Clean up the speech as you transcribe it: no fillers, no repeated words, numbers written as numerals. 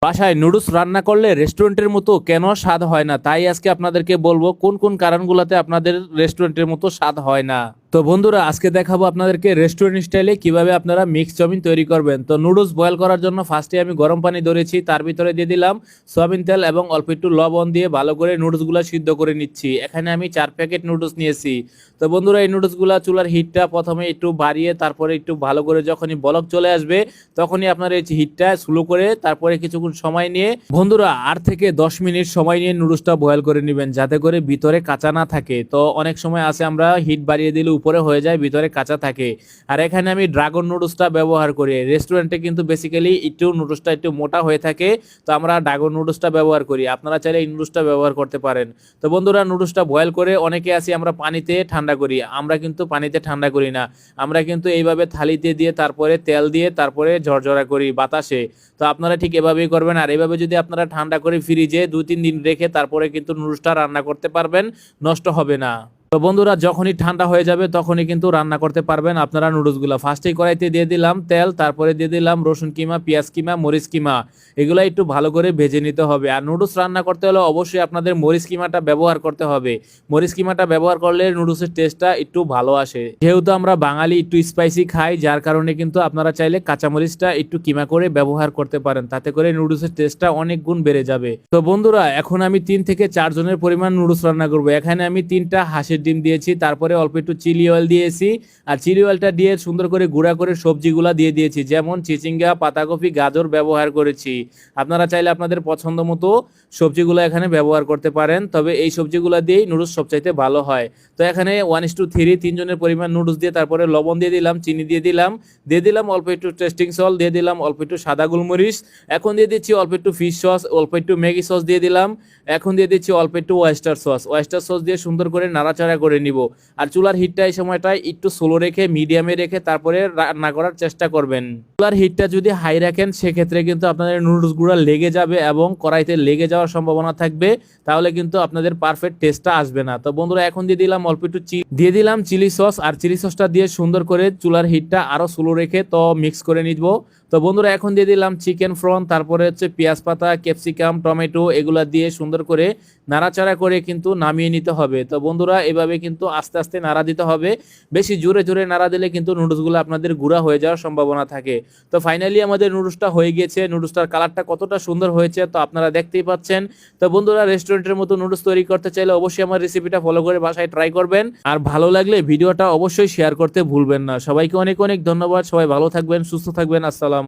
বাসায় নুডলস রান্না করলে রেস্টুরেন্টের মতো কেন স্বাদ হয় না, তাই আজকে আপনাদেরকে বলবো কোন কোন কারণগুলোতে আপনাদের রেস্টুরেন্টের মতো স্বাদ হয় না। তো বন্ধুরা, আজকে দেখাবো আপনাদেরকে রেস্টুরেন্ট স্টাইলে কিভাবে আপনারা মিক্স চাউমিন তৈরি করবেন। তো নুডলস বয়েল করার জন্য ফার্স্টে আমি গরম পানি ধরেছি, তার ভিতরে দিয়ে দিলাম সয়াবিন তেল এবং অল্প একটু লবণ দিয়ে ভালো করে নুডলসগুলো সিদ্ধ করে নিচ্ছি। এখানে আমি 4 প্যাকেট নুডলস নিয়েছি। তো বন্ধুরা, এই নুডলসগুলো চুলার হিটটা প্রথমে একটু বাড়িয়ে তারপরে একটু ভালো করে যখনই বলক চলে আসবে তখনই আপনার এই হিটটা স্লো করে তারপরে কিছুক্ষণ সময় নিয়ে বন্ধুরা 8 থেকে 10 মিনিট সময় নিয়ে নুডলসটা বয়েল করে নেবেন, যাতে করে ভিতরে কাঁচা না থাকে। তো অনেক সময় আছে আমরা হিট বাড়িয়ে দিলে উপরে হয়ে যায়, ভিতরে কাঁচা থাকে। আর এখানে আমি ড্রাগন নুডলসটা ব্যবহার করি। রেস্টুরেন্টে কিন্তু বেসিক্যালি একটু নুডলসটা একটু মোটা হয়ে থাকে, তো আমরা ড্রাগন নুডলসটা ব্যবহার করি। আপনারা চাইলে এই নুডলসটা ব্যবহার করতে পারেন। তো বন্ধুরা, নুডলসটা বয়েল করে অনেকে আছি আমরা পানিতে ঠান্ডা করি, আমরা কিন্তু পানিতে ঠান্ডা করি না। আমরা কিন্তু এইভাবে থালিতে দিয়ে তারপরে তেল দিয়ে তারপরে ঝরঝরা করি বাতাসে। তো আপনারা ঠিক এভাবেই করবেন। আর এভাবে যদি আপনারা ঠান্ডা করে ফ্রিজে 2-3 দিন রেখে তারপরে কিন্তু নুডলসটা রান্না করতে পারবেন, নষ্ট হবে না। তো বন্ধুরা, যখনই ঠান্ডা হয়ে যাবে তখনই কিন্তু রান্না করতে পারবেন আপনারা নুডলসগুলো। ফার্স্টেই কড়াইতে দিয়ে দিলাম তেল, তারপরে দিয়ে দিলাম রসুন কিমা, পেঁয়াজ কিমা, মরিচ কিমা। এগুলো একটু ভালো করে ভেজে নিতে হবে। আর নুডলস রান্না করতে হলে অবশ্যই আপনাদের মরিচ কিমাটা ব্যবহার করতে হবে। মরিচ কিমাটা ব্যবহার করলে নুডলসের টেস্টটা একটু ভালো আসে। যেহেতু আমরা বাঙালি একটু স্পাইসি খাই, যার কারণে কিন্তু আপনারা চাইলে কাঁচামরিচটা একটু কিমা করে ব্যবহার করতে পারেন, তাতে করে নুডলসের টেস্টটা অনেক গুণ বেড়ে যাবে। তো বন্ধুরা, এখন আমি 3 থেকে 4 জনের পরিমাণ নুডলস রান্না করব। এখানে আমি 3টা হাঁসের ডিম দিয়েছি, তারপরে অল্প একটু চিলি অয়েল দিয়েছি। আর চিলি অয়েলটা দিয়ে সুন্দর করে গুঁড়া করে সবজিগুলা দিয়ে দিয়েছি, যেমন চিচিঙ্গা, পাতাকপি, গাজর ব্যবহার করেছি। আপনারা চাইলে আপনাদের পছন্দ মতো সবজিগুলো এখানে ব্যবহার করতে পারেন, তবে এই সবজিগুলো দিয়েই নুডলস সবচাইতে ভালো হয়। তো এখানে 1:3 3 জনের পরিমাণ নুডলস দিয়ে তারপরে লবণ দিয়ে দিলাম, চিনি দিয়ে দিলাম অল্প একটু টেস্টিং সল্ট দিয়ে দিলাম, অল্প একটু সাদা গোলমরিচ। এখন দিয়ে দিচ্ছি অল্প একটু ফিশ সস, অল্প একটু ম্যাগি সস দিয়ে দিলাম। এখন দিয়ে দিচ্ছি অল্প একটু ওয়েস্টার সস দিয়ে সুন্দর করে নাড়াচাড়া করে নিব। আর চুলার হিটটা এই সময়টায় একটু স্লো রেখে মিডিয়ামে রেখে তারপরে রান্না করার চেষ্টা করবেন। চুলার হিটটা যদি হাই রাখেন সেক্ষেত্রে কিন্তু আপনাদের নুডলস গুঁড়া লেগে যাবে এবং কড়াইতে লেগে যাওয়ার সম্ভাবনা থাকবে, তাহলে কিন্তু আপনাদের পারফেক্ট টেস্টটা আসবে না। তো বন্ধুরা, এখন দিয়ে দিলাম অল্প একটু দিয়ে দিলাম চিলি সস। আর চিলি সসটা দিয়ে সুন্দর করে চুলার হিটটা আরো স্লো রেখে তো মিক্স করে নিব। তো বন্ধুরা, এখন দিয়ে দিলাম চিকেন ফ্রন, তারপরে হচ্ছে পেঁয়াজ পাতা, ক্যাপসিকাম, টমেটো, এগুলা দিয়ে সুন্দর করে নাড়াচাড়া করে কিন্তু নামিয়ে নিতে হবে। তো বন্ধুরা, এভাবে কিন্তু আস্তে আস্তে নাড়া দিতে হবে। বেশি জোরে জোরে নাড়া দিলে কিন্তু নুডলসগুলো আপনাদের গুঁড়া হয়ে যাওয়ার সম্ভাবনা থাকে। তো ফাইনালি আমাদের নুডলসটা হয়ে গিয়েছে। নুডলসটার কালারটা কতটা সুন্দর হয়েছে তো আপনারা দেখতেই পাচ্ছেন। তো বন্ধুরা, রেস্টুরেন্টের মতো নুডলস তৈরি করতে চাইলে অবশ্যই আমার রেসিপিটা ফলো করে বাসায় ট্রাই করবেন। আর ভালো লাগলে ভিডিওটা অবশ্যই শেয়ার করতে ভুলবেন না। সবাইকে অনেক অনেক ধন্যবাদ। সবাই ভালো থাকবেন, সুস্থ থাকবেন। আসসালাম।